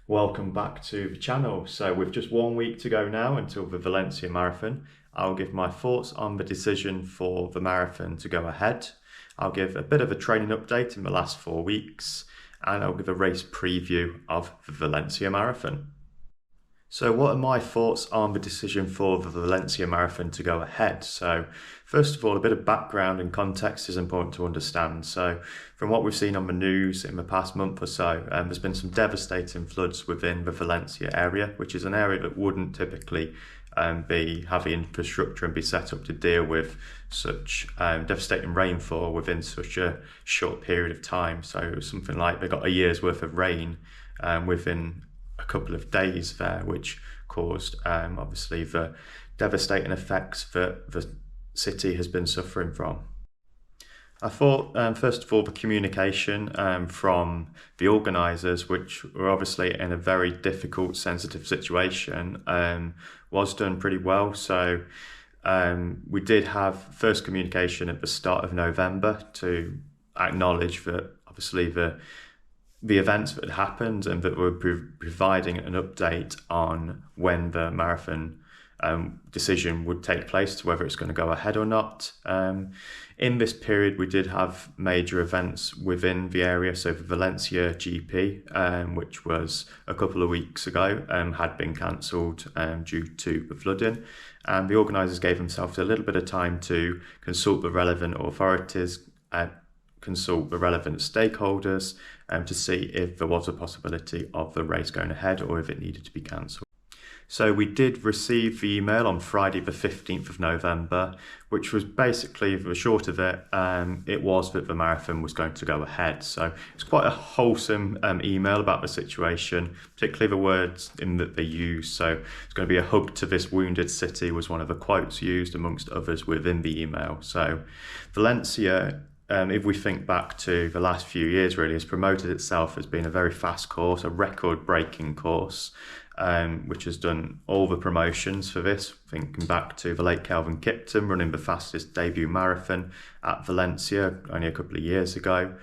Welcome back to the channel. So with just 1 week to go now until the Valencia Marathon, I'll give my thoughts on the decision for the marathon to go ahead. I'll give a bit of a training update in the last 4 weeks, and I'll give a race preview of the Valencia Marathon. So what are my thoughts on the decision for the Valencia Marathon to go ahead? So first of all, a bit of background and context is important to understand. So from what we've seen on the news in the past month or so, there's been some devastating floods within the Valencia area, which is an area that wouldn't typically have the infrastructure and be set up to deal with such devastating rainfall within such a short period of time. So it was something like they got a year's worth of rain within a couple of days there, which caused obviously the devastating effects that the city has been suffering from. I thought first of all the communication from the organisers, which were obviously in a very difficult, sensitive situation, was done pretty well. So we did have first communication at the start of November to acknowledge that obviously the events that had happened and that were providing an update on when the marathon decision would take place, to whether it's going to go ahead or not. In this period, we did have major events within the area. So the Valencia GP, which was a couple of weeks ago, had been cancelled due to the flooding. And the organisers gave themselves a little bit of time to consult the relevant authorities, consult the relevant stakeholders, to see if there was a possibility of the race going ahead or if it needed to be cancelled. So we did receive the email on Friday the 15th of November, which was basically, the short of it, it was that the marathon was going to go ahead. So it's quite a wholesome email about the situation, particularly the words in that they use. So it's going to be a hug to this wounded city was one of the quotes used amongst others within the email. So Valencia, if we think back to the last few years, really has promoted itself as being a very fast course, a record-breaking course, which has done all the promotions for this. Thinking back to the late Kelvin Kipton running the fastest debut marathon at Valencia only a couple of years ago.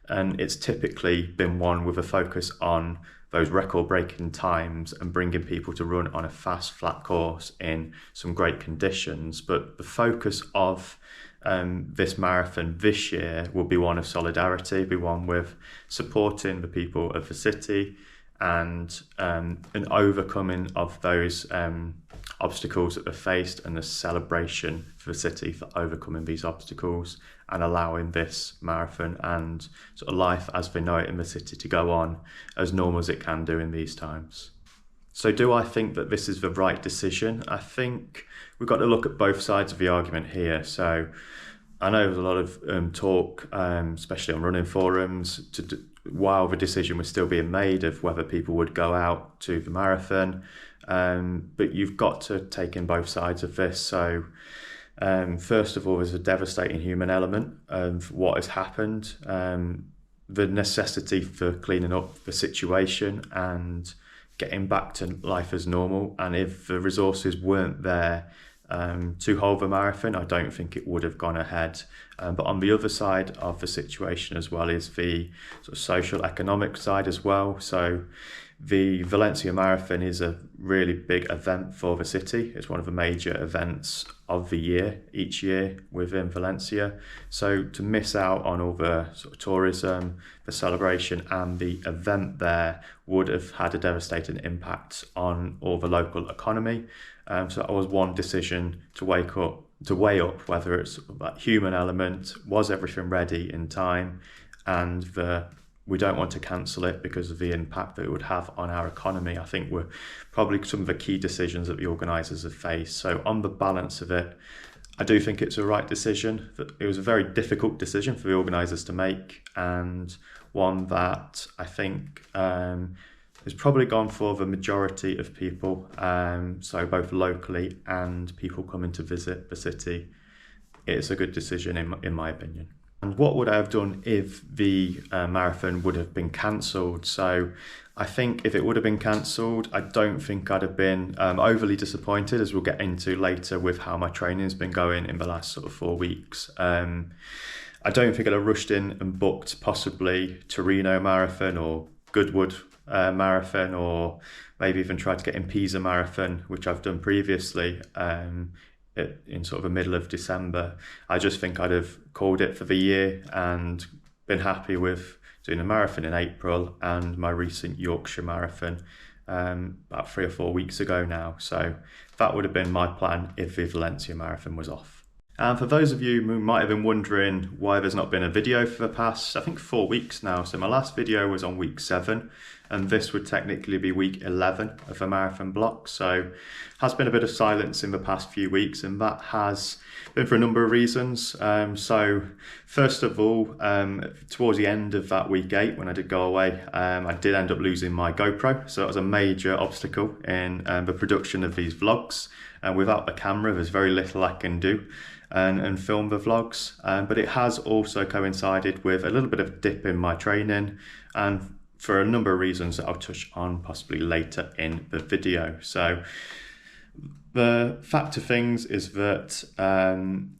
And it's typically been one with a focus on those record-breaking times and bringing people to run on a fast, flat course in some great conditions. But the focus of this marathon this year will be one of solidarity, be one with supporting the people of the city and an overcoming of those obstacles that they faced, and a celebration for the city for overcoming these obstacles and allowing this marathon and sort of life as they know it in the city to go on as normal as it can do in these times. So do I think that this is the right decision? I think we've got to look at both sides of the argument here. So I know there's a lot of talk, especially on running forums, while the decision was still being made of whether people would go out to the marathon. But you've got to take in both sides of this. So first of all, there's a devastating human element of what has happened, the necessity for cleaning up the situation and getting back to life as normal. And if the resources weren't there to hold the marathon, I don't think it would have gone ahead. But on the other side of the situation as well is the sort of social economic side as well. So the Valencia Marathon is a really big event for the city. It's one of the major events of the year, each year within Valencia. So to miss out on all the sort of tourism, the celebration and the event there would have had a devastating impact on all the local economy. So that was one decision to weigh up whether it's that human element, was everything ready in time, and we don't want to cancel it because of the impact that it would have on our economy. I think were probably some of the key decisions that the organisers have faced. So on the balance of it, I do think it's a right decision. It was a very difficult decision for the organisers to make, and one that I think has probably gone for the majority of people, so both locally and people coming to visit the city. It's a good decision in my opinion. And what would I have done if the marathon would have been cancelled? So I think if it would have been cancelled, I don't think I'd have been overly disappointed, as we'll get into later with how my training's been going in the last sort of 4 weeks. I don't think I'd have rushed in and booked possibly Torino Marathon or Goodwood Marathon, or maybe even try to get in Pisa Marathon, which I've done previously in sort of the middle of December, I just think I'd have called it for the year and been happy with doing a marathon in April and my recent Yorkshire Marathon about 3 or 4 weeks ago now. So that would have been my plan if the Valencia Marathon was off. And for those of you who might have been wondering why there's not been a video for the past, I think 4 weeks now. So my last video was on week 7, and this would technically be week 11 of the marathon block. So has been a bit of silence in the past few weeks, and that has been for a number of reasons. So first of all, towards the end of that week 8, when I did go away, I did end up losing my GoPro. So that was a major obstacle in the production of these vlogs. And without the camera, there's very little I can do and film the vlogs. But it has also coincided with a little bit of a dip in my training, and for a number of reasons that I'll touch on possibly later in the video. So the fact of things is that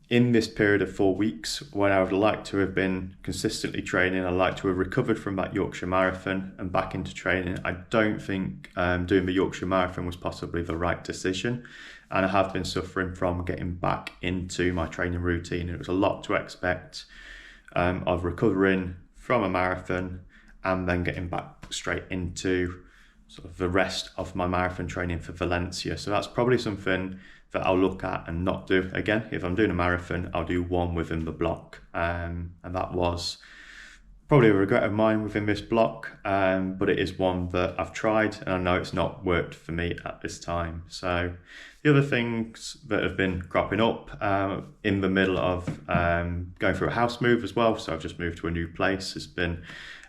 in this period of 4 weeks, when I would like to have been consistently training, I'd like to have recovered from that Yorkshire Marathon and back into training. I don't think doing the Yorkshire Marathon was possibly the right decision. And I have been suffering from getting back into my training routine. It was a lot to expect of recovering from a marathon and then getting back straight into sort of the rest of my marathon training for Valencia. So that's probably something that I'll look at and not do again. If I'm doing a marathon, I'll do one within the block. And that was probably a regret of mine within this block, but it is one that I've tried and I know it's not worked for me at this time. So the other things that have been cropping up in the middle of going through a house move as well. So I've just moved to a new place. It's been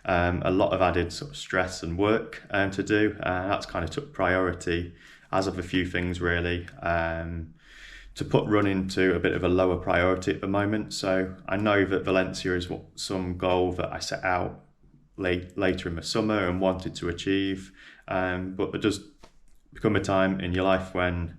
a lot of added sort of stress and work to do. That's kind of took priority, as of a few things really, to put running to a bit of a lower priority at the moment. So I know that Valencia is some goal that I set out later in the summer and wanted to achieve, but there does become a time in your life when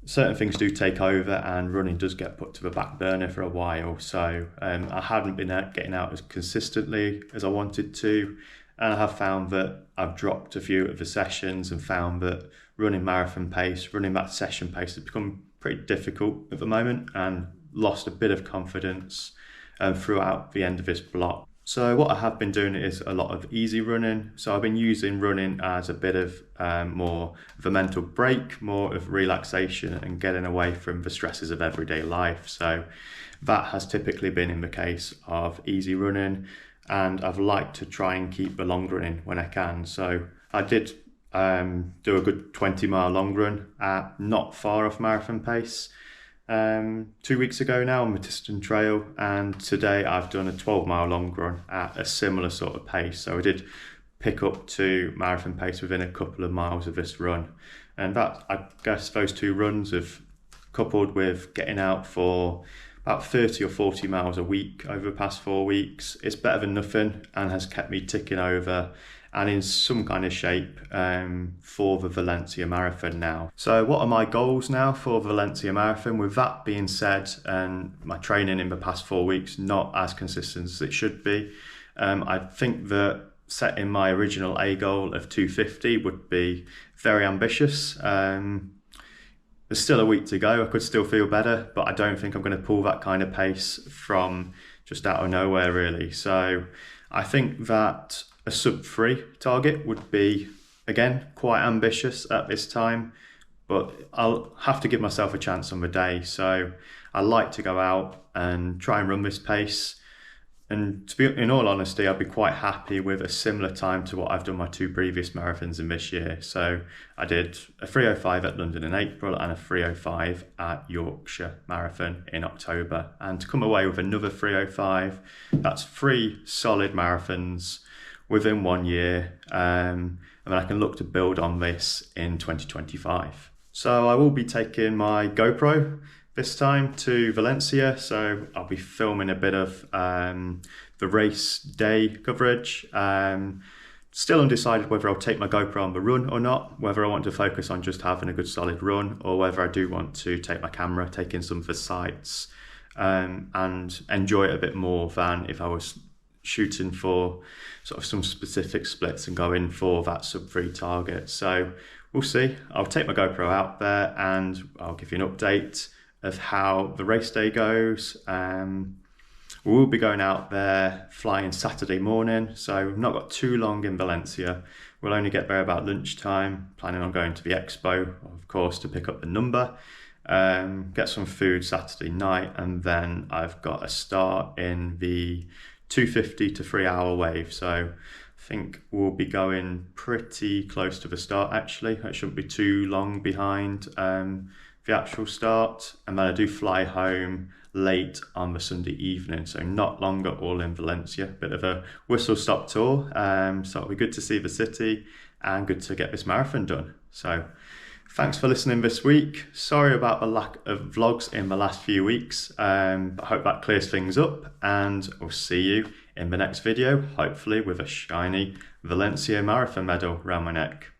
certain things do take over and running does get put to the back burner for a while. So I hadn't been getting out as consistently as I wanted to, and I have found that I've dropped a few of the sessions and found that running marathon pace, running that session pace has become pretty difficult at the moment, and lost a bit of confidence throughout the end of this block. So what I have been doing is a lot of easy running. So I've been using running as a bit of more of a mental break, more of relaxation and getting away from the stresses of everyday life. So that has typically been in the case of easy running, and I've liked to try and keep the long running when I can. So I did do a good 20-mile long run at not far off marathon pace 2 weeks ago now on Matiston Trail, and today I've done a 12-mile long run at a similar sort of pace. So I did pick up to marathon pace within a couple of miles of this run, and that, I guess those two runs have coupled with getting out for about 30 or 40 miles a week over the past 4 weeks. It's better than nothing and has kept me ticking over and in some kind of shape for the Valencia Marathon now. So what are my goals now for Valencia Marathon? With that being said, and my training in the past 4 weeks not as consistent as it should be, I think that setting my original A goal of 250 would be very ambitious. There's still a week to go. I could still feel better, but I don't think I'm going to pull that kind of pace from just out of nowhere really. So I think that a sub-3 target would be, again, quite ambitious at this time, but I'll have to give myself a chance on the day. So I like to go out and try and run this pace. And to be, in all honesty, I'd be quite happy with a similar time to what I've done my 2 previous marathons in this year. So I did a 3:05 at London in April and a 3:05 at Yorkshire Marathon in October. And to come away with another 3:05, that's 3 solid marathons within 1 year. And then I can look to build on this in 2025. So I will be taking my GoPro this time to Valencia, so I'll be filming a bit of the race day coverage. Still undecided whether I'll take my GoPro on the run or not, whether I want to focus on just having a good solid run, or whether I do want to take my camera, take in some of the sights, and enjoy it a bit more than if I was shooting for sort of some specific splits and going for that sub-3 target. So we'll see. I'll take my GoPro out there and I'll give you an update of how the race day goes. We'll be going out there flying Saturday morning, so we've not got too long in Valencia. We'll only get there about lunchtime, planning on going to the expo, of course, to pick up the number, get some food Saturday night, and then I've got a start in the 250 to 3 hour wave. So I think we'll be going pretty close to the start actually. It shouldn't be too long behind the actual start. And then I do fly home late on the Sunday evening, so not long at all in Valencia. Bit of a whistle stop tour, so it'll be good to see the city and good to get this marathon done. So thanks for listening this week. Sorry about the lack of vlogs in the last few weeks, but I hope that clears things up, and I'll see you in the next video, hopefully with a shiny Valencia Marathon medal around my neck.